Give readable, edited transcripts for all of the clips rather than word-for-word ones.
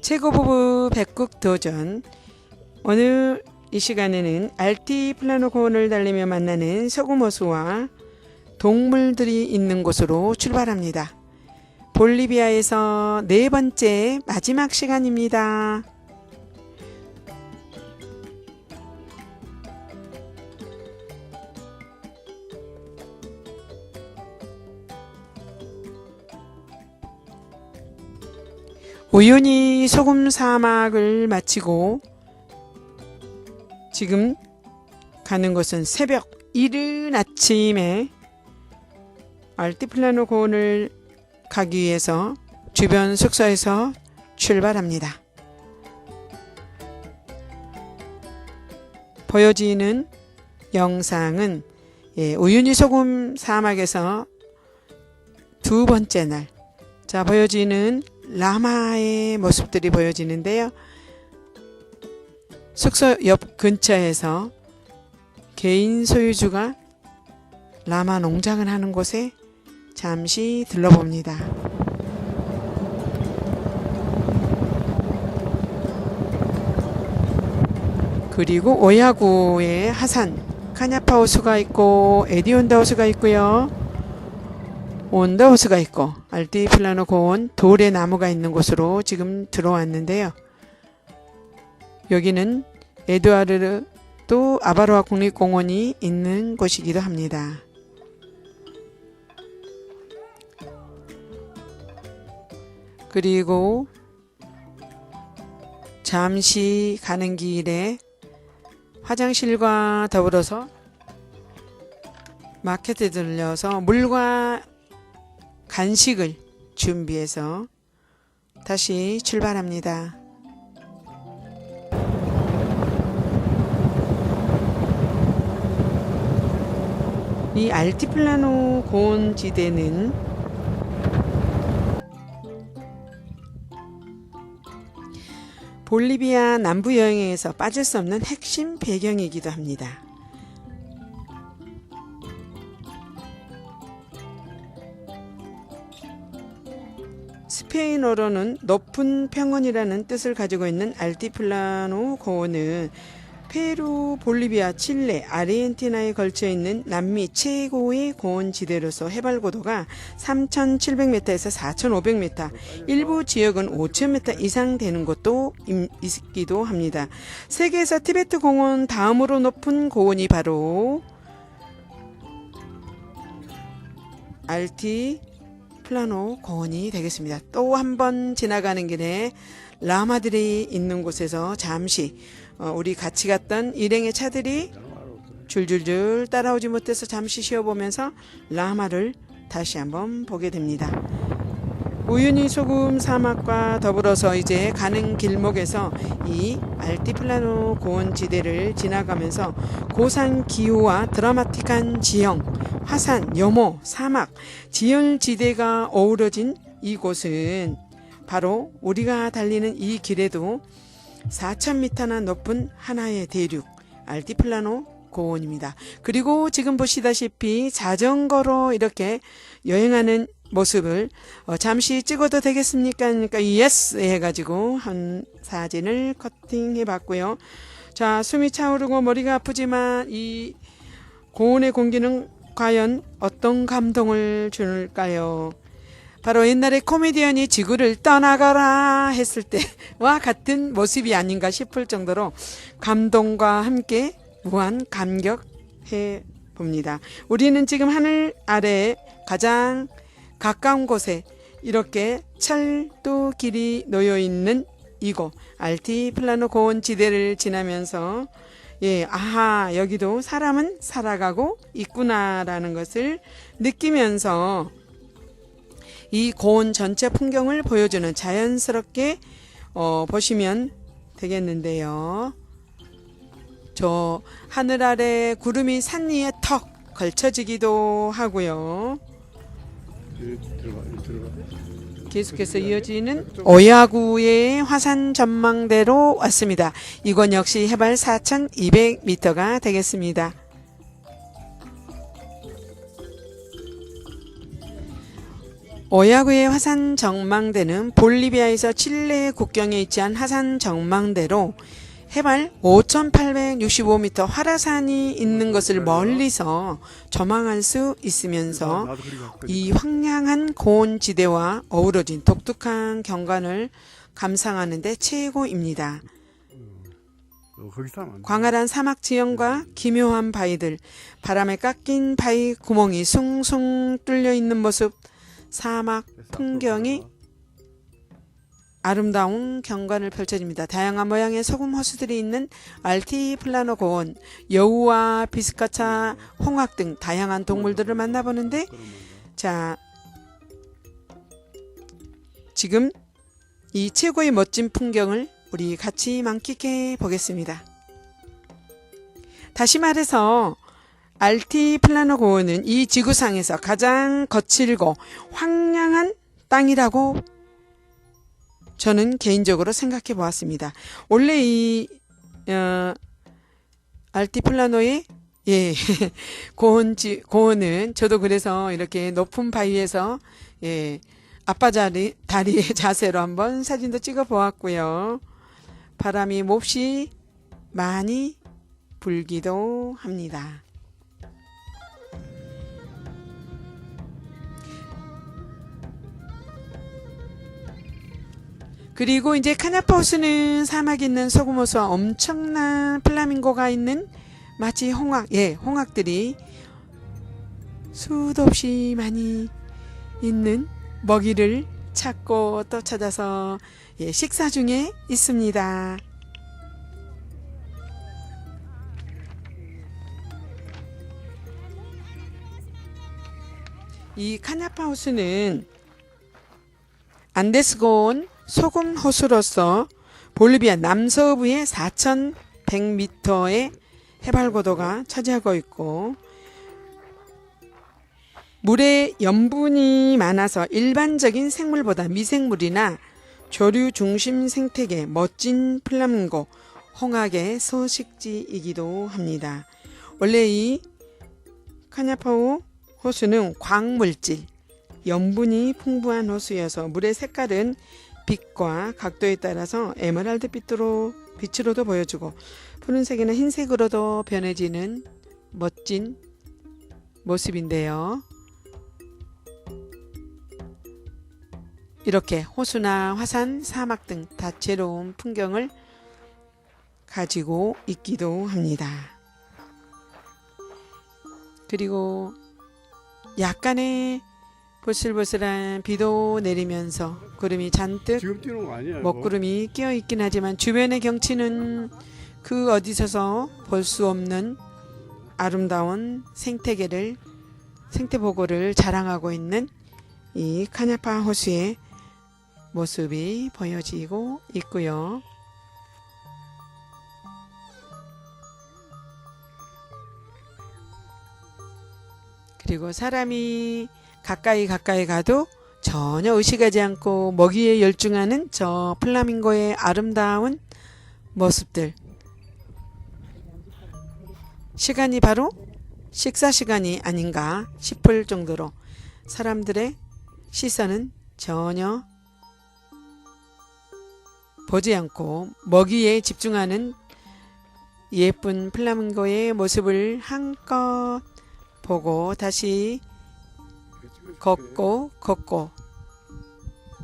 최고부부 백국 도전. 오늘 이 시간에는 알티플라노 고원을 달리며 만나는 소금호수와 동물들이 있는 곳으로 출발합니다. 볼리비아에서 네 번째 마지막 시간입니다. 우유니 소금 사막을 마치고 지금 가는 곳은 새벽 이른 아침에 알티플라노 고원을 가기 위해서 주변 숙소에서 출발합니다. 보여지는 영상은 우유니 소금 사막에서 두 번째 날, 자, 보여지는 라마의 모습들이 보여지는데요. 숙소 옆 근처에서 개인 소유주가 라마 농장을 하는 곳에 잠시 들러봅니다. 그리고 오야구의 하산 카냐파 호수가 있고 에디온다 호수가 있고요. 온다 호수가 있고 알티플라노 고원 돌의 나무가 있는 곳으로 지금 들어왔는데요. 여기는 에두아르도 아바로아 국립공원이 있는 곳이기도 합니다. 그리고 잠시 가는 길에 화장실과 더불어서 마켓에 들려서 물과 간식을 준비해서 다시 출발합니다. 이 알티플라노 고원 지대는 볼리비아 남부 여행에서 빠질 수 없는 핵심 배경이기도 합니다. 스페인어로는 높은 평원이라는 뜻을 가지고 있는 알티플라노 고원은 페루, 볼리비아, 칠레, 아르헨티나에 걸쳐 있는 남미 최고의 고원 지대로서 해발 고도가 3,700m에서 4,500m, 일부 지역은 5,000m 이상 되는 곳도 있기도 합니다. 세계에서 티베트 공원 다음으로 높은 고원이 바로 알티플라노 고원이 되겠습니다. 또 한 번 지나가는 길에 라마들이 있는 곳에서 잠시 우리 같이 갔던 일행의 차들이 줄줄줄 따라오지 못해서 잠시 쉬어보면서 라마를 다시 한번 보게 됩니다. 우유니 소금 사막과 더불어서 이제 가는 길목에서 이 알티플라노 고원 지대를 지나가면서 고산 기후와 드라마틱한 지형, 화산, 여모, 사막, 지열지대가 어우러진 이곳은 바로 우리가 달리는 이 길에도 4,000m나 높은 하나의 대륙 알티플라노 고원입니다. 그리고 지금 보시다시피 자전거로 이렇게 여행하는 모습을 잠시 찍어도 되겠습니까? 그러니까 예스 해가지고 한 사진을 커팅해 봤고요. 자, 숨이 차오르고 머리가 아프지만 이 고원의 공기는 과연 어떤 감동을 줄까요? 바로 옛날에 코미디언이 지구를 떠나가라 했을 때와 같은 모습이 아닌가 싶을 정도로 감동과 함께 무한 감격해 봅니다. 우리는 지금 하늘 아래 가장 가까운 곳에 이렇게 철도길이 놓여 있는 이곳 알티플라노 고원 지대를 지나면서 아하, 여기도 사람은 살아가고 있구나라는 것을 느끼면서 이 고원 전체 풍경을 보여주는 자연스럽게 보시면 되겠는데요. 저 하늘 아래 구름이 산 위에 턱 걸쳐지기도 하고요. 계속해서 이어지는 오야구의 화산 전망대로 왔습니다. 이곳 역시 해발 4,200m가 되겠습니다. 오야구의 화산 전망대는 볼리비아에서 칠레 국경에 위치한 화산 전망대로 해발 5,865m 활화산이 있는 것을 멀리서 조망할 수 있으면서 이 황량한 고온지대와 어우러진 독특한 경관을 감상하는 데 최고입니다. 광활한 사막 지형과 기묘한 바위들, 바람에 깎인 바위 구멍이 숭숭 뚫려 있는 모습, 사막 풍경이 아름다운 경관을 펼쳐집니다. 다양한 모양의 소금 호수들이 있는 알티플라노 고원, 여우와 비스카차, 홍학 등 다양한 동물들을 만나보는데, 자, 지금 이 최고의 멋진 풍경을 우리 같이 만끽해 보겠습니다. 다시 말해서 알티플라노 고원은 이 지구상에서 가장 거칠고 황량한 땅이라고 저는 개인적으로 생각해 보았습니다. 원래 이 알티플라노의 고원은 저도 그래서 이렇게 높은 바위에서 다리의 자세로 한번 사진도 찍어 보았고요. 바람이 몹시 많이 불기도 합니다. 그리고 이제 카냐파호수는 사막에 있는 소금호수와 엄청난 플라밍고가 있는 마치 홍학들이 수도 없이 많이 있는 먹이를 찾고 또 찾아서 식사 중에 있습니다. 이 카냐파호수는 안데스고원 소금호수로서 볼리비아 남서부의 4,100m의 해발고도가 차지하고 있고, 물에 염분이 많아서 일반적인 생물보다 미생물이나 조류 중심 생태계, 멋진 플라밍고, 홍학의 서식지이기도 합니다. 원래 이 카냐파오 호수는 광물질, 염분이 풍부한 호수여서 물의 색깔은 빛과 각도에 따라서 에메랄드 빛으로도 보여주고 푸른색이나 흰색으로도 변해지는 멋진 모습인데요. 이렇게 호수나 화산, 사막 등 다채로운 풍경을 가지고 있기도 합니다. 그리고 약간의 보슬보슬한 비도 내리면서 구름이 잔뜩 먹구름이 끼어 있긴 하지만 주변의 경치는 그 어디서서 볼 수 없는 아름다운 생태보고를 자랑하고 있는 이 카냐파 호수의 모습이 보여지고 있고요. 그리고 사람이 가까이 가도 전혀 의식하지 않고 먹이에 열중하는 저 플라밍고의 아름다운 모습들. 시간이 바로 식사 시간이 아닌가 싶을 정도로 사람들의 시선은 전혀 보지 않고 먹이에 집중하는 예쁜 플라밍고의 모습을 한껏 보고 다시 걷고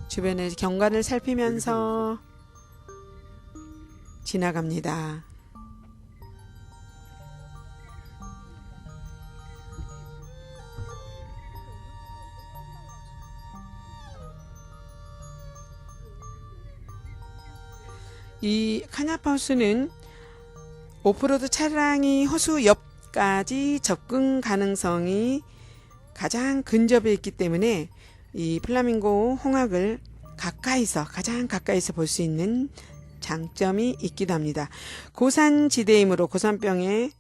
주변의 경관을 살피면서 지나갑니다. 이 카냐파호수는 오프로드 차량이 호수 옆까지 접근 가능성이 가장 근접해 있기 때문에 이 플라밍고 홍학을 가장 가까이서 볼 수 있는 장점이 있기도 합니다. 고산지대이므로 고산병에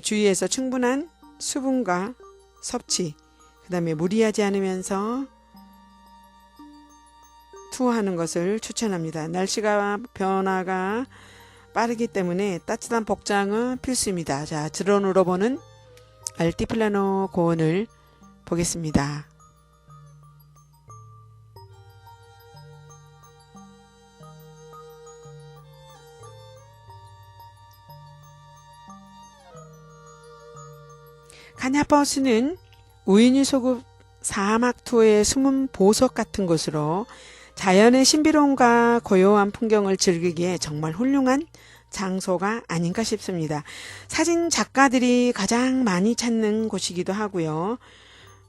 주의해서 충분한 수분과 섭취, 그 다음에 무리하지 않으면서 투어하는 것을 추천합니다. 날씨가 변화가 빠르기 때문에 따뜻한 복장은 필수입니다. 자, 드론으로 보는 알티플라노 고원을 보겠습니다. 카냐버스는 우유니 소급 사막 투어의 숨은 보석 같은 곳으로 자연의 신비로움과 고요한 풍경을 즐기기에 정말 훌륭한 장소가 아닌가 싶습니다. 사진 작가들이 가장 많이 찾는 곳이기도 하고요.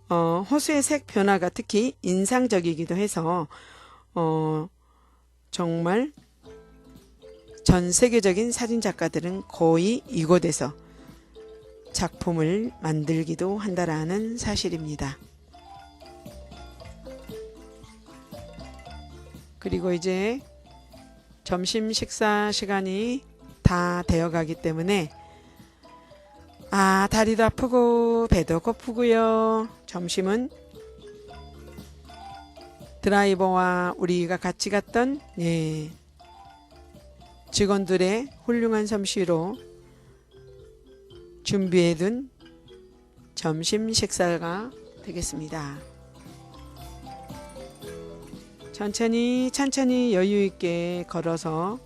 호수의 색 변화가 특히 인상적이기도 해서 정말 전 세계적인 사진 작가들은 거의 이곳에서 작품을 만들기도 한다라는 사실입니다. 그리고 이제 점심 식사 시간이 다 되어가기 때문에 다리도 아프고 배도 고프고요. 점심은 드라이버와 우리가 같이 갔던 직원들의 훌륭한 솜씨로 준비해둔 점심 식사가 되겠습니다. 천천히 여유 있게 걸어서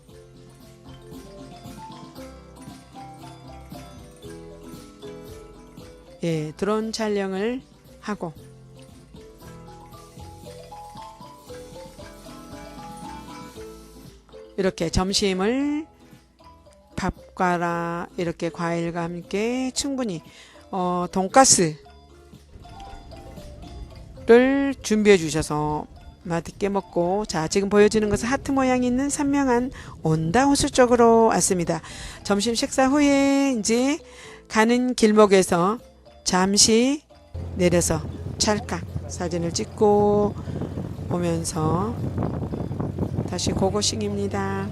드론 촬영을 하고 이렇게 점심을 밥과라 이렇게 과일과 함께 충분히 돈가스를 준비해 주셔서 맛있게 먹고, 자, 지금 보여지는 것은 하트 모양이 있는 선명한 온다 호수 쪽으로 왔습니다. 점심 식사 후에 이제 가는 길목에서 잠시 내려서 찰칵 사진을 찍고 오면서 다시 고고싱입니다.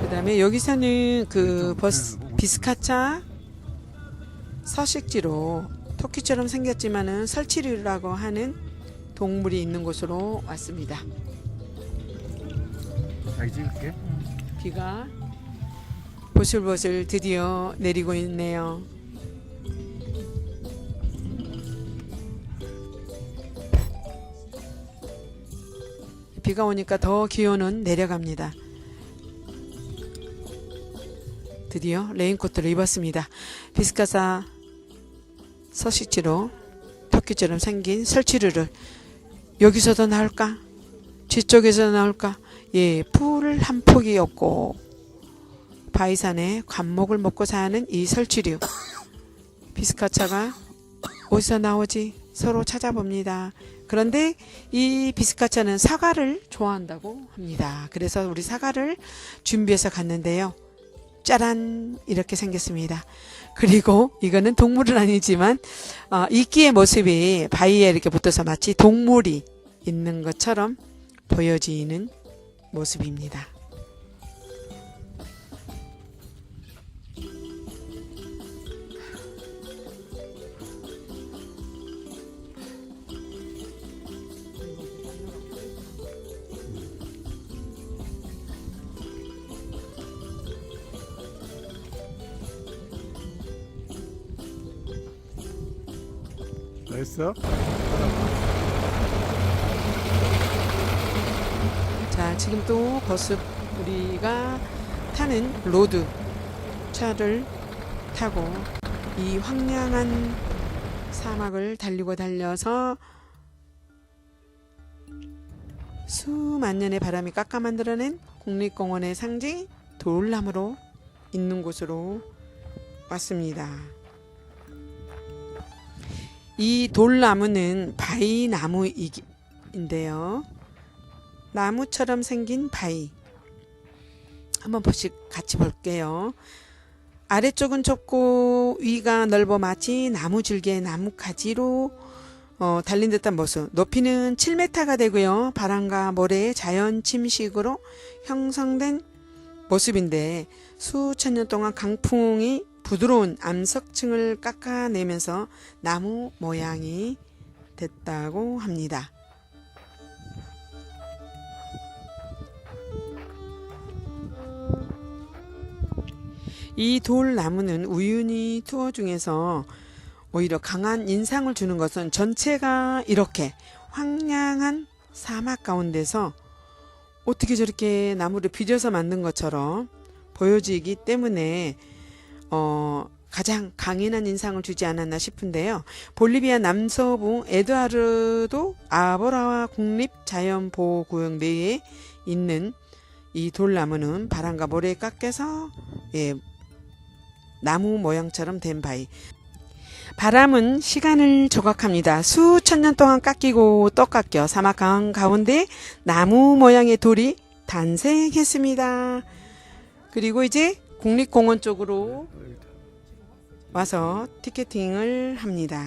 그 다음에 여기서는 그 비스카차 서식지로 토끼처럼 생겼지만은 설치류라고 하는 동물이 있는 곳으로 왔습니다. 자기 찍을게. 비가 보슬보슬 드디어 내리고 있네요. 비가 오니까 더 기온은 내려갑니다. 드디어 레인코트를 입었습니다. 비스카사 서식지로 토끼처럼 생긴 설치류를 여기서도 나올까? 뒤쪽에서 나올까? 풀 한 폭이 없고 바위산에 관목을 먹고 사는 이 설치류. 비스카차가 어디서 나오지? 서로 찾아봅니다. 그런데 이 비스카차는 사과를 좋아한다고 합니다. 그래서 우리 사과를 준비해서 갔는데요. 짜란, 이렇게 생겼습니다. 그리고 이거는 동물은 아니지만 이끼의 모습이 바위에 이렇게 붙어서 마치 동물이 있는 것처럼 보여지는 모습입니다. 됐어? 자, 지금 또 버스 우리가 타는 로드 차를 타고 이 황량한 사막을 달려서 수만 년의 바람이 깎아 만들어낸 국립공원의 상징 돌나무로 있는 곳으로 왔습니다. 이 돌나무는 바위나무인데요. 나무처럼 생긴 바위. 한번 같이 볼게요. 아래쪽은 좁고 위가 넓어 마치 나무줄기에 나뭇가지로 달린 듯한 모습. 높이는 7m가 되고요. 바람과 모래의 자연 침식으로 형성된 모습인데 수천 년 동안 강풍이 부드러운 암석층을 깎아내면서 나무 모양이 됐다고 합니다. 이 돌나무는 우유니 투어 중에서 오히려 강한 인상을 주는 것은 전체가 이렇게 황량한 사막 가운데서 어떻게 저렇게 나무를 빚어서 만든 것처럼 보여지기 때문에 가장 강인한 인상을 주지 않았나 싶은데요. 볼리비아 남서부 에드와르도 아보라와 국립자연보호구역 내에 있는 이 돌나무는 바람과 모래에 깎여서 나무 모양처럼 된 바위. 바람은 시간을 조각합니다. 수천 년 동안 깎이고 또 깎여 사막 가운데 나무 모양의 돌이 탄생했습니다. 그리고 이제 국립공원 쪽으로 와서 티켓팅을 합니다.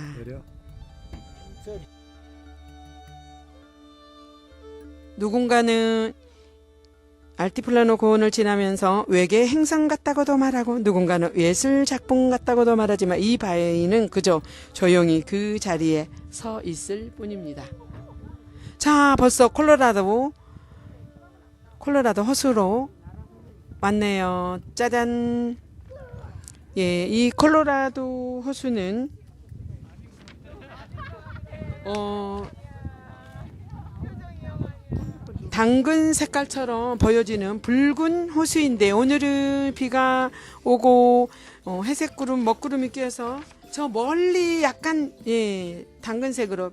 누군가는 알티플라노 고원을 지나면서 외계 행성 같다고도 말하고 누군가는 예술 작품 같다고도 말하지만 이 바위는 그저 조용히 그 자리에 서 있을 뿐입니다. 자, 벌써 콜로라도 호수로 왔네요. 짜잔. 예, 이 콜로라도 호수는 당근 색깔처럼 보여지는 붉은 호수인데 오늘은 비가 오고 회색 구름, 먹구름이 끼어서 저 멀리 약간 당근색으로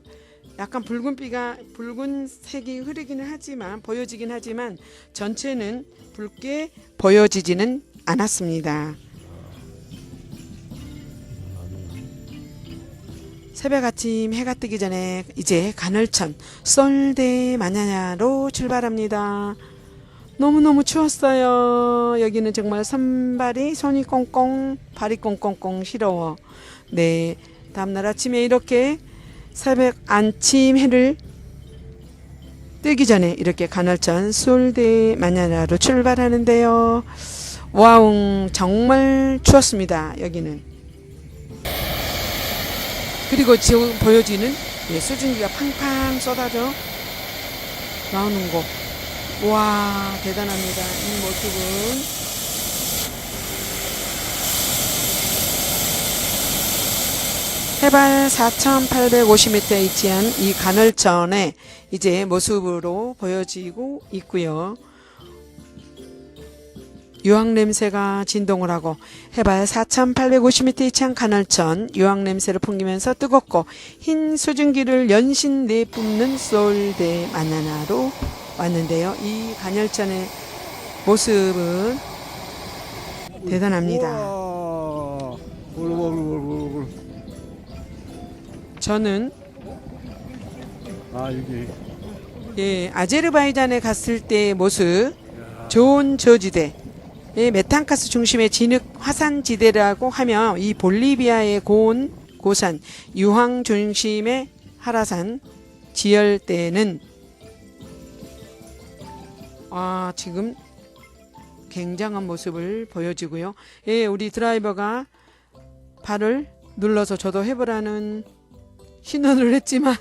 약간 붉은색이 흐르기는 하지만 보여지긴 하지만 전체는 붉게 보여지지는 않았습니다. 새벽 아침 해가 뜨기 전에 이제 가늘천 솔데 마냐냐로 출발합니다. 너무너무 추웠어요. 여기는 정말 손이 꽁꽁 발이 꽁꽁꽁 시려워. 네, 다음날 아침에 이렇게 새벽 아침 해를 뜨기 전에 이렇게 가늘천 솔데 마냐냐로 출발하는데요. 와웅, 정말 추웠습니다. 여기는. 그리고 지금 보여지는 수증기가 팡팡 쏟아져 나오는 곳. 와, 대단합니다. 이 모습은. 해발 4,850m에 위치한 이 가늘천의 이제 모습으로 보여지고 있고요. 유황 냄새가 진동을 하고 해발 4,850m 위치한 가늘천 유황 냄새를 풍기면서 뜨겁고 흰 수증기를 연신 내뿜는 솔데 마냐나로 왔는데요. 이 가늘천의 모습은 대단합니다. 저는 아제르바이잔에 갔을 때의 모습, 좋은 저지대, 메탄가스 중심의 진흙 화산지대라고 하며 이 볼리비아의 고산 유황 중심의 하라산 지열대는 지금 굉장한 모습을 보여주고요. 우리 드라이버가 발을 눌러서 저도 해보라는 신호를 했지만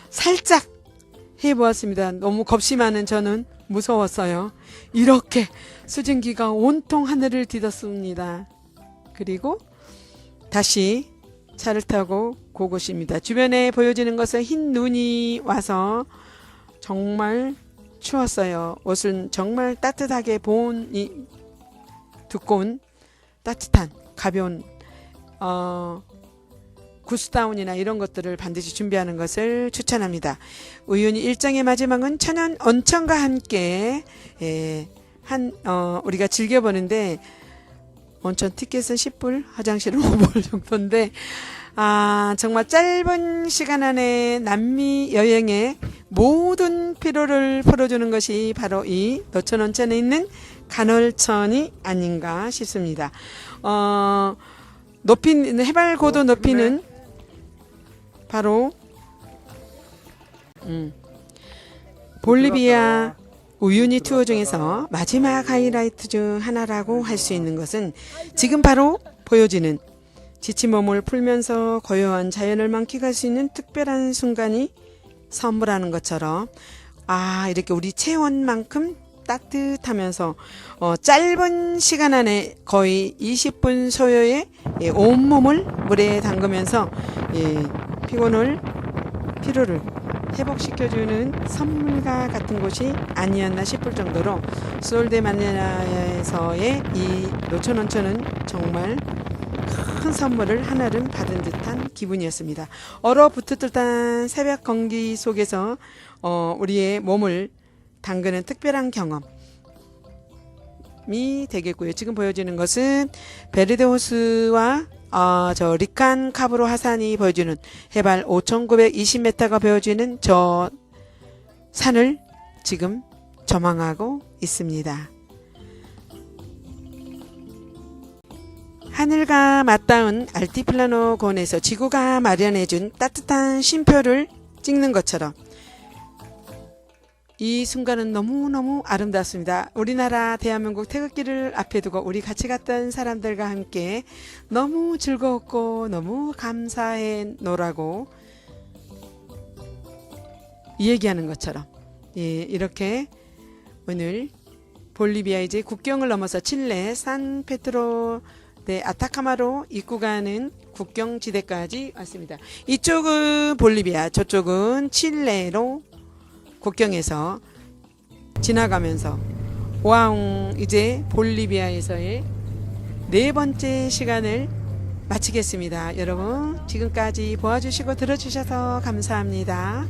살짝 해보았습니다. 너무 겁이 많은 저는 무서웠어요. 이렇게 수증기가 온통 하늘을 뒤덮습니다. 그리고 다시 차를 타고 고곳입니다. 주변에 보여지는 것은 흰 눈이 와서 정말 추웠어요. 옷은 정말 따뜻하게 두꺼운 따뜻한 가벼운 구스다운이나 이런 것들을 반드시 준비하는 것을 추천합니다. 우연히 일정의 마지막은 천연 온천과 함께 우리가 즐겨보는데 온천 티켓은 10불, 화장실은 5불 정도인데 정말 짧은 시간 안에 남미 여행의 모든 피로를 풀어주는 것이 바로 이 노천 온천에 있는 가늘천이 아닌가 싶습니다. 해발 고도 높이는 바로 볼리비아 우유니 투어 중에서 마지막 하이라이트 중 하나라고 할 수 있는 것은 지금 바로 보여지는 지친 몸을 풀면서 고요한 자연을 만끽할 수 있는 특별한 순간이 선물하는 것처럼 이렇게 우리 체온만큼 따뜻하면서 짧은 시간 안에 거의 20분 소요의 온몸을 물에 담그면서 피로를 회복시켜주는 선물과 같은 곳이 아니었나 싶을 정도로 솔데 마니라에서의 이 노천온천은 정말 큰 선물을 하나를 받은 듯한 기분이었습니다. 얼어붙을 듯한 새벽 공기 속에서 우리의 몸을 담그는 특별한 경험이 되겠고요. 지금 보여지는 것은 베르데 호수와 저 리칸 카브로 하산이 보여주는 해발 5,920m가 보여지는 저 산을 지금 전망하고 있습니다. 하늘과 맞닿은 알티플라노 고원에서 지구가 마련해준 따뜻한 쉼표를 찍는 것처럼 이 순간은 너무너무 아름답습니다. 우리나라 대한민국 태극기를 앞에 두고 우리 같이 갔던 사람들과 함께 너무 즐거웠고 너무 감사해 노라고 얘기하는 것처럼 이렇게 오늘 볼리비아 이제 국경을 넘어서 칠레 산페드로 네, 아타카마로 입구가는 국경지대까지 왔습니다. 이쪽은 볼리비아, 저쪽은 칠레로 국경에서 지나가면서 와웅 이제 볼리비아에서의 네 번째 시간을 마치겠습니다. 여러분 지금까지 보아주시고 들어주셔서 감사합니다.